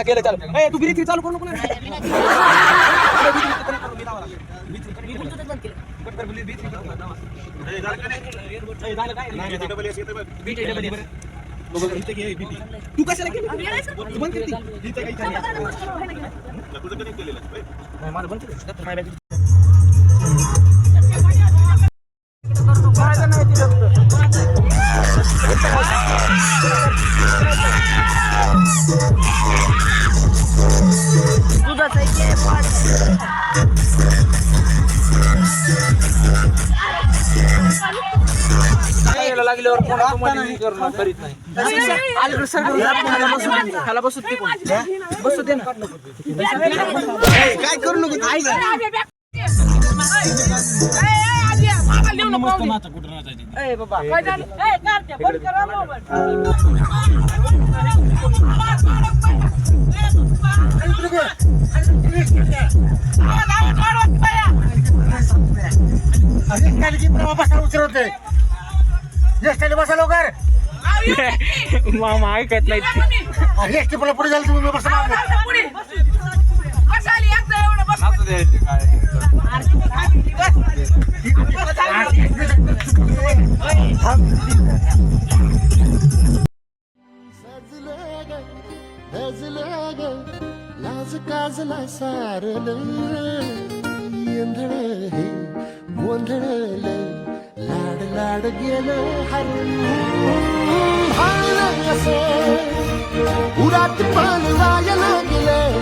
गेलं चालू तू बिरी चालू करू नको तू कशाला केली बंद लागल्यावर करीत नाही बसू दे ना काय करू नको उचलवते ज्येष्ठाने बसा लवकर मामा ऐकत नाही एसटी पुढे पुढे झालं तुम्ही बसा लाज काजला सारलं गोंधळ लाड लाड गेलं हरण उरात पण जायला गेलं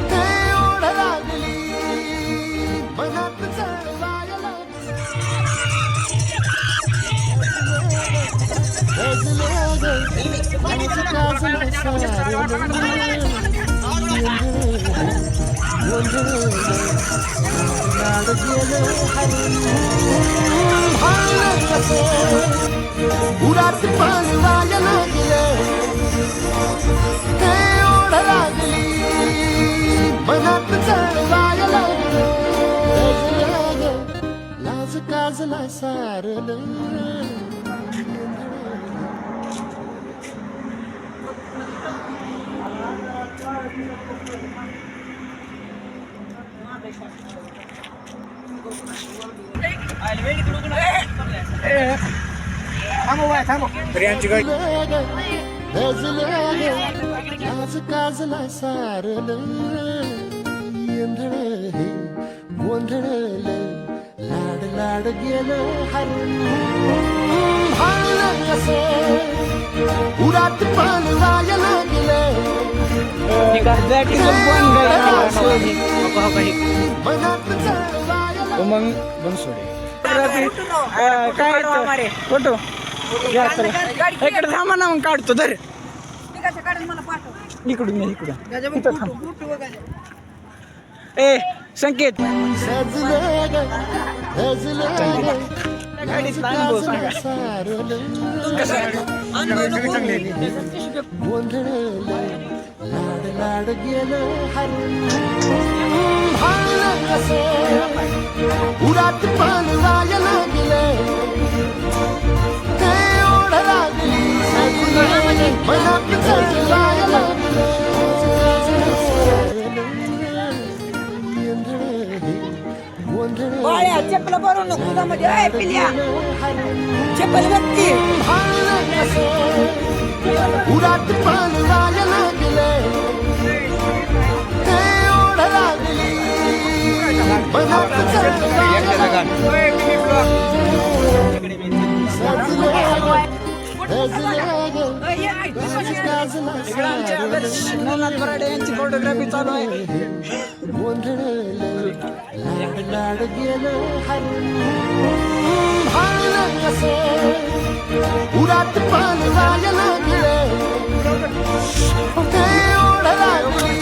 ते ओढ लागली मनात चढवायला उरात पण जायला गेलं ते ओढ लागली मनात चढवायला लाज काजला सारलं काजला सारलं गोंधळ लाड लाड गेलं उरात पण जायला गेलं मग बनसोडे काय फोटो इकडे थांबा ना मग काढतो धर इकडून ए संकेत लाड लाड गेलं उरात पण जायला गेलं ते ओढ लागली मनात चढवायला चप्पल भरून दुधामध्ये चप्पल व्यक्ती उरात पण जायला गेलं ते ओढ लागली मनात चढवायला यांची फोटोग्राफी चालू आहे गोंधळ लाड गेलं उरात पान वाजलं गिळे ते ओढ लागली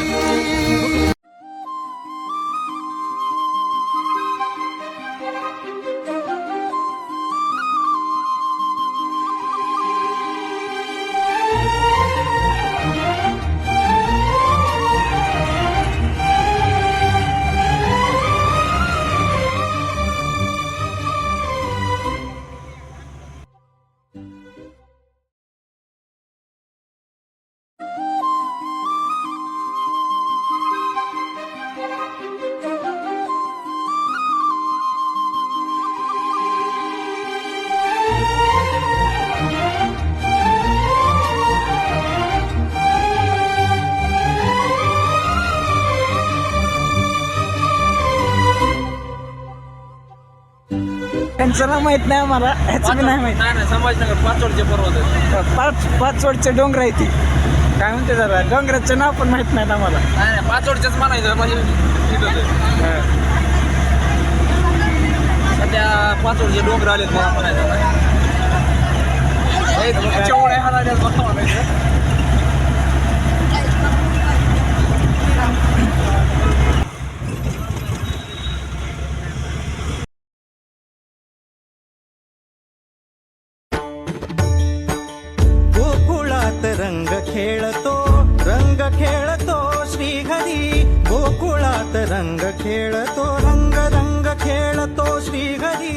त्यांचं नाव माहित नाही आम्हाला, ह्याचं बी नाही माहित. नाही संभाजीनगर पाचोडचे पर्वत आहेत. पाचवडचे डोंगर आहे ती, काय म्हणते जरा डोंगराचं नाव पण माहित नाही आम्हाला. नाही पाचोडचेच म्हणायचं म्हणजे तिथं सध्या पाचोडचे डोंगर आलेत मला म्हणायचं. चवळे हाणाल्यात मला म्हणायचं. रंग खेळतो श्रीहरी गोकुळात रंग खेळतो रंग रंग खेळतो श्रीहरी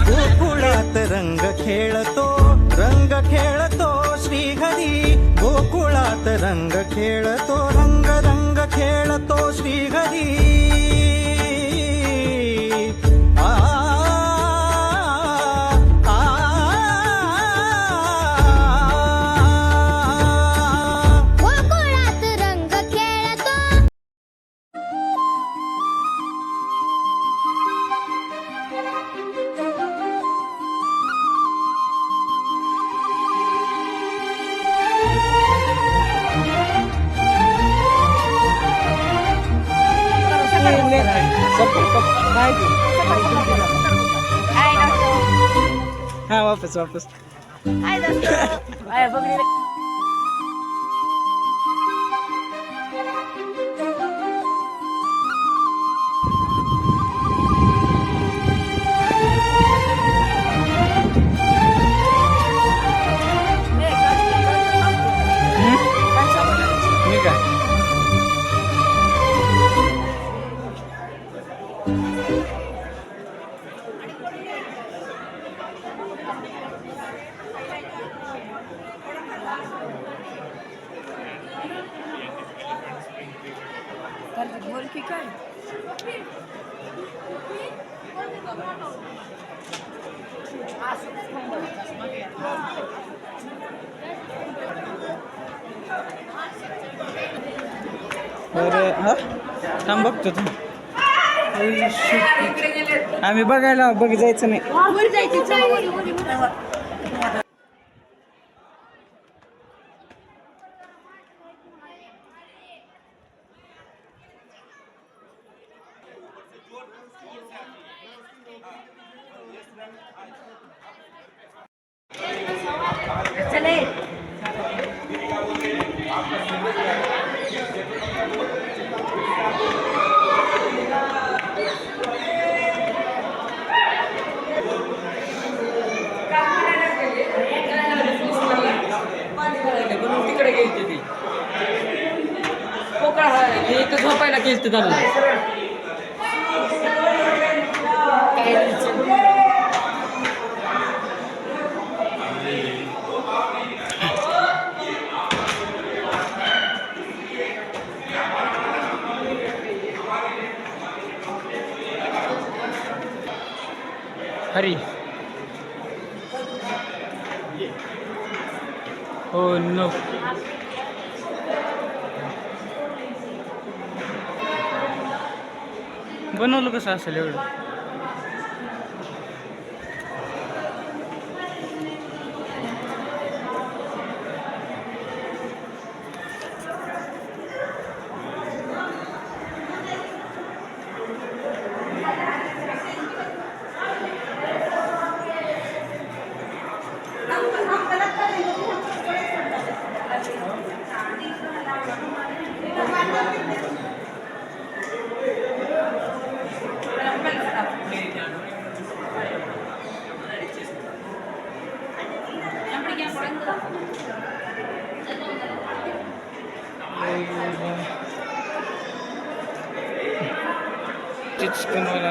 गोकुळात रंग खेळतो श्रीहरी गोकुळात रंग खेळतो रंग रंग खेळतो श्रीहरी हाँ वापस वापस बोल की काय हा थांब बघतो तू आम्ही बघायला जायचं नाही तिकडे गेली ती पोकळ आहे इथं झोपायला गेली त्यांना हरी हो नो बनवलं कसं असेल एवढं चिकन वाला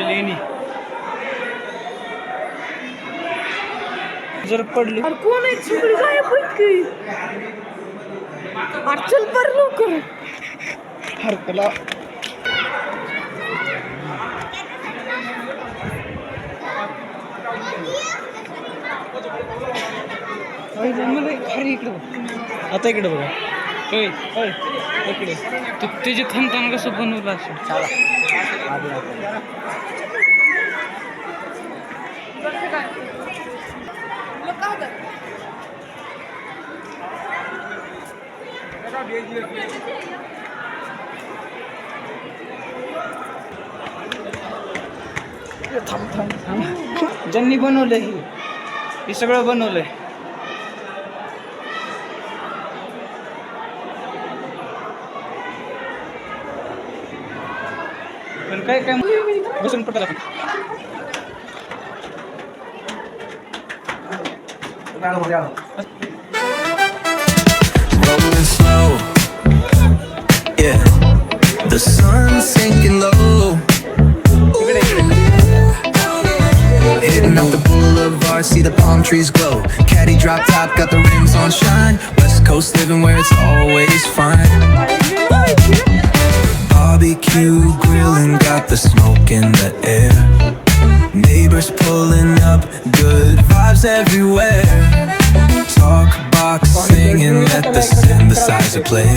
लेणी जर पडली कोण आहे सगळी गायब होत की चल पर लवकर हरकला खरी इकडे आता इकडे बघा इकडे त्याची थांबताना कसं बनवलं असेल थांब ज्यांनी बनवलंय हे सगळं बनवलंय पण काय काय बसून पडलं Rolling slow, yeah. The sun's sinking low. Hitting up the boulevard, see the palm trees glow. Caddy drop top, got the rims on shine. West Coast living where it's always fine. Barbecue grilling, got the smoke in the air. Neighbors pulling up, good vibes everywhere. Talk box singing, let the synthesizer play.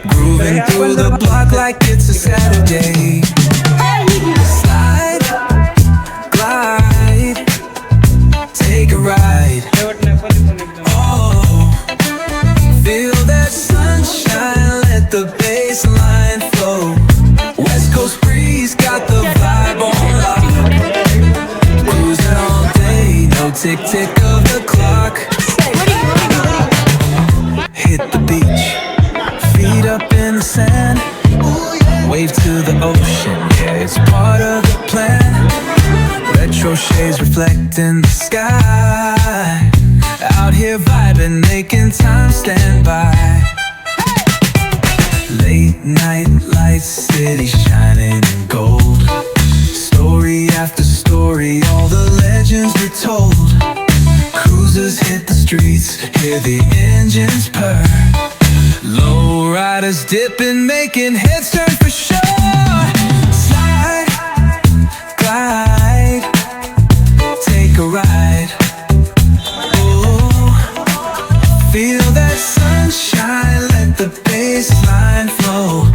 Grooving through the block like it's a Saturday. Slide, glide, take a ride. Oh, feel that sunshine, let the bass line flow. West Coast breeze, got the vibe on lock. Cruising all day, no tick tick of the clock. Hit the beach, feet up in the sand. Wave to the ocean, yeah, it's part of the plan. Retro shades reflecting the sky. Out here vibing, making time stand by. Late night lights, city shining in gold. Story after story, all the legends were told. Cruisers hit the streets, hear the engines purr. Low riders dipping, making heads turn for sure. Slide, glide, take a ride. Oh, feel that sunshine, let the bass line flow.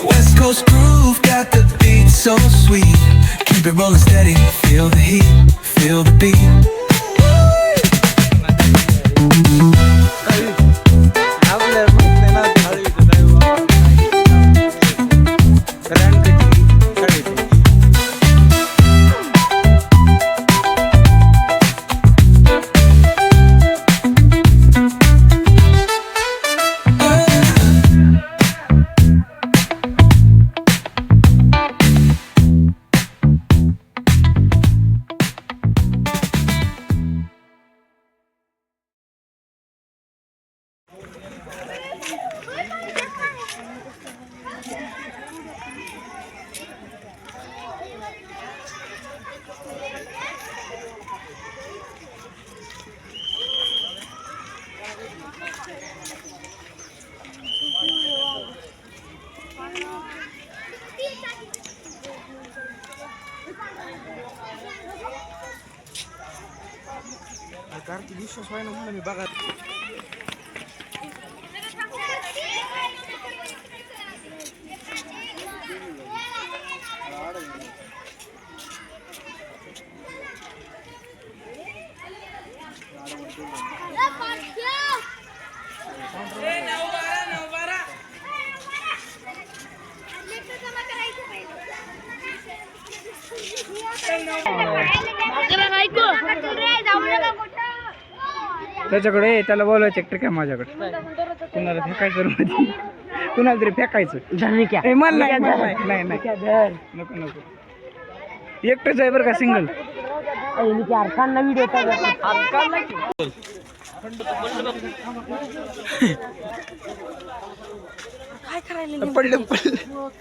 West Coast groove, got the beat so sweet. Keep it rolling steady, feel the heat, feel the beat. Kartik विश्वास व्हायला म्हणून मी बघा त्याच्याकडे त्याला बोलायचं एकटं काय माझ्याकडे कुणाला फेकायचं कुणाला तरी फेकायचं ए, मला नाही नको नको एकटंच आहे बरं का सिंगल काय करायला पडलं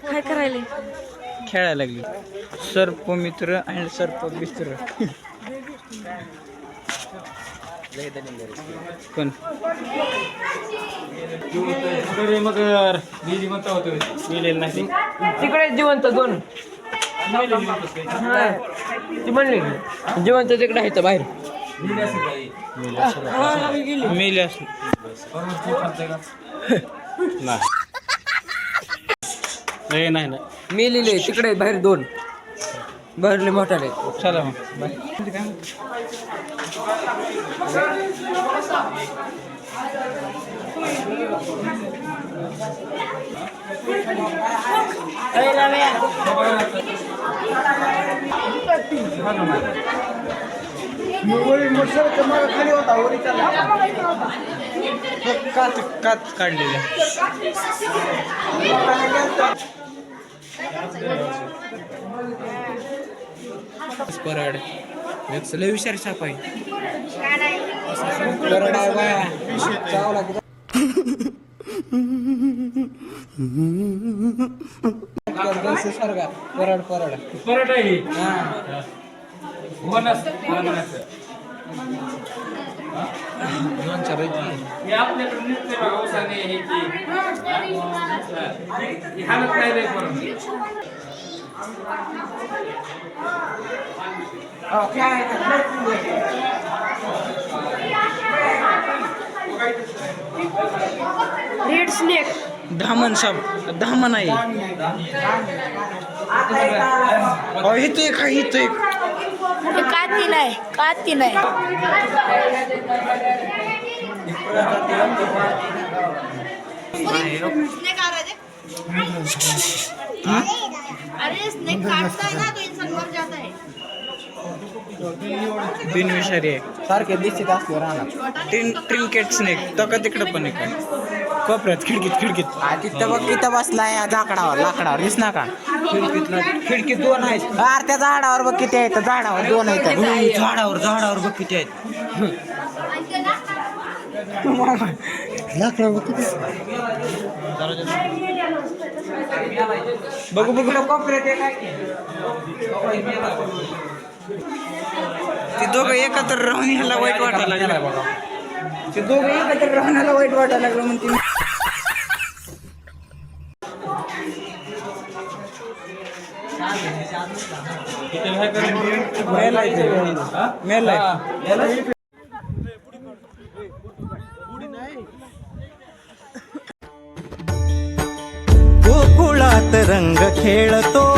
काय करायला खेळायला लागली सर्प मित्र आणि सर्प मित्र कोण तिकडे जिवंत दोन ती म्हणली जिवंत तिकडे आहे बाहेर मेले नाही मेलेले तिकडे बाहेर दोन बाहेरले मोठाले चला मग बाय कात काढलेल्या परड लय विचार साप आहे परड आहे बाया चावला परड परड परत आहे दोन चार हे आपल्याकडे निघते बघा उसाने हे की हालत नाही रे परत रेड स्नेक धामण साप धामण आहे इथं एक आहे इथं एक काती नाही अरे स्नेक काटता है ना तो इंसान मर जाता है बिनविषारी आहे सारखे दिसत असले राहणार ट्रिंकेट स्नेक तो का तिकडं पण आहे कोपऱ्यात खिडकीत तिथं बघ तिथं बसलाय झाकडावर लाकडावर दिसना का खिडकीत दोन आहेत अरे त्या झाडावर बघ किती आहेत झाडावर दोन आहेत झाडावर बघ किती आहेत बघू कोपऱ्यात ते दोघं एकत्र राहून ह्याला वाईट वाटायला लागलं ते दोघं एकत्र राहून ह्याला वाईट वाटायला लागलं म्हणते मेलाय गोकुळात रंग खेळतो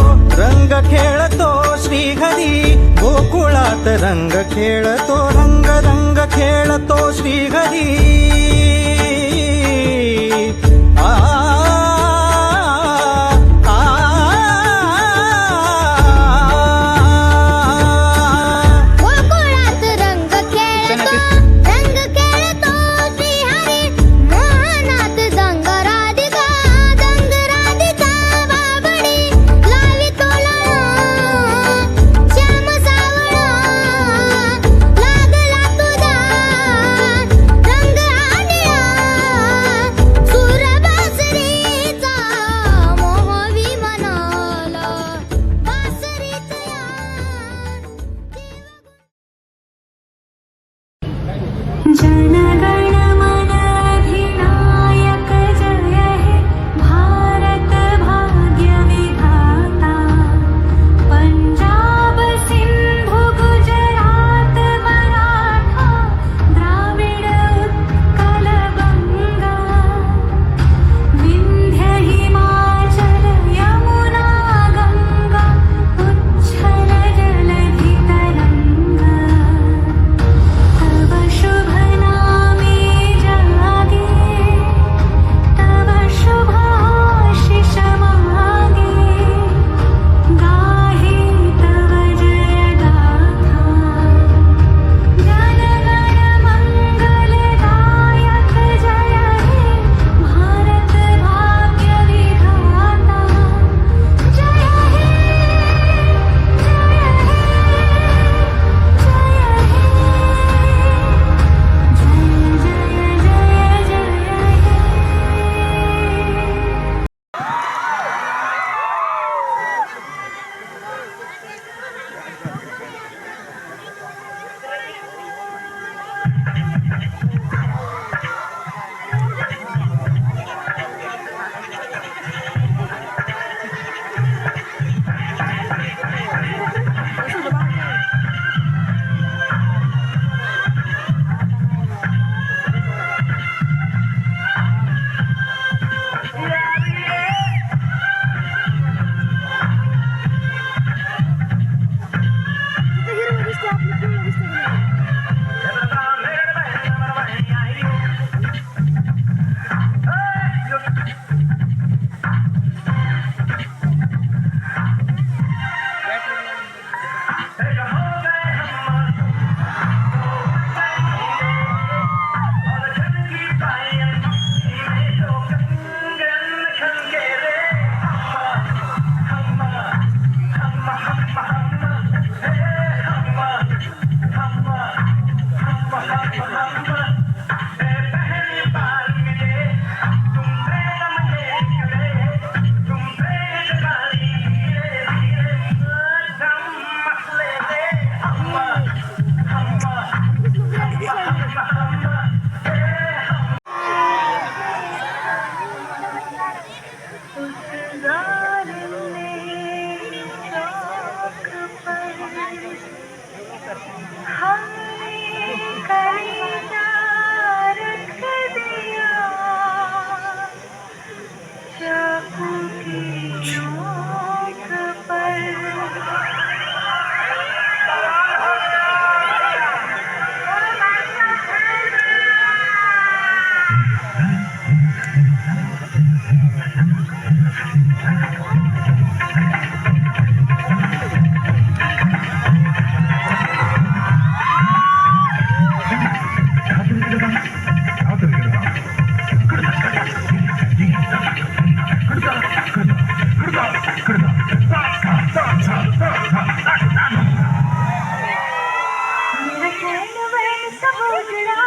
श्रीहरी गोकुळात रंग खेळतो रंग रंग खेळतो श्रीहरी मेरा चैन वैसा उजड़ा